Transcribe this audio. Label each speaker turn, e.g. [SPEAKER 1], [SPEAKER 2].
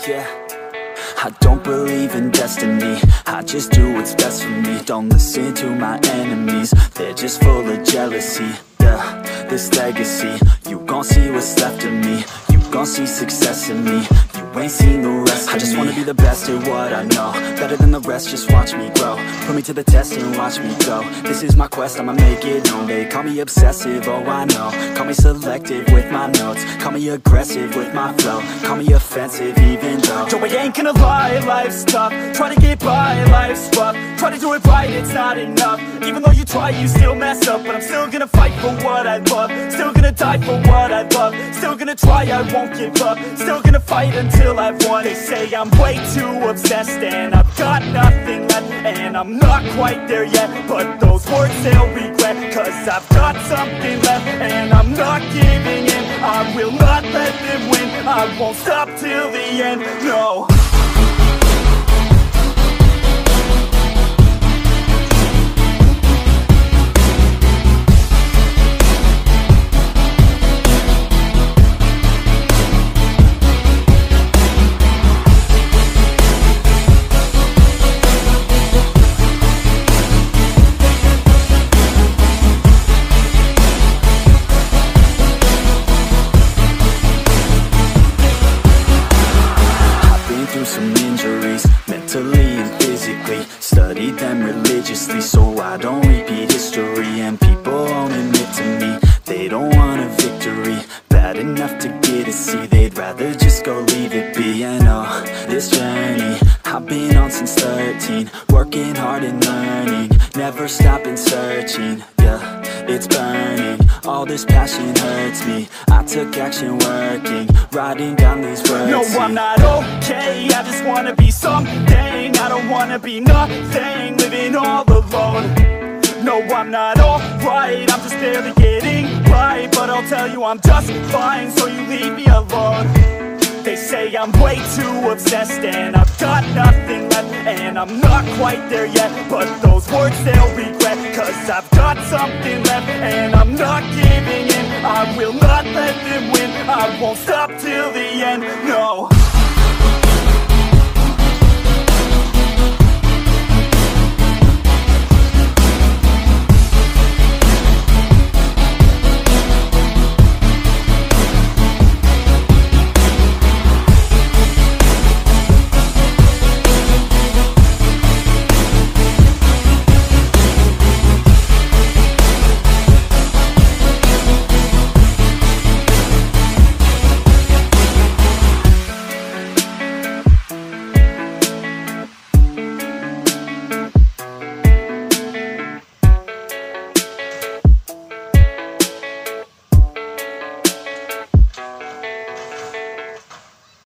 [SPEAKER 1] yeah. I don't believe in destiny, I just do what's best for me. Don't listen to my enemies, they're just full of jealousy. Yeah, this legacy, you gon' see what's left of me. You gon' see success in me, you ain't seen the rest of me. I just wanna be the best at what I know, better than the rest, just watch me grow. Put me to the test and watch me go. This is my quest, I'ma make it known. They call me obsessive, oh I know. Call me selective with my notes, call me aggressive with my flow. Call me offensive even though Joe, I ain't gonna lie, life's tough. Try to get by, life's rough. Try to do it right, it's not enough. Even though you try, you still mess up. But I'm still gonna fight for what I love, still gonna die for what I love. Still gonna try, I won't give up. Still gonna fight until I've won. They say I'm way too obsessed and I've got nothing left, and I'm not quite there yet, but those words they'll regret. Cause I've got something left and I'm not giving in. I will not let them win, I won't stop till the end, no. Some injuries, mentally and physically. Studied them religiously so I don't repeat history. And people won't admit to me they don't want a victory bad enough to get a C. They'd rather just go leave it be. And oh, this journey I've been on since 13, working hard and learning, never stopping searching. Yeah, it's burning, all this passion hurts me. I took action working, writing down these words. No, I'm not okay, I just wanna be something. I don't wanna be nothing, living all alone. No, I'm not alright, I'm just barely getting by. But I'll tell you I'm just fine, so you leave me alone. They say I'm way too obsessed and I've got nothing left, and I'm not quite there yet, but those words they'll regret. Cause I've got something left and I'm not giving in. I will not let them win, I won't stop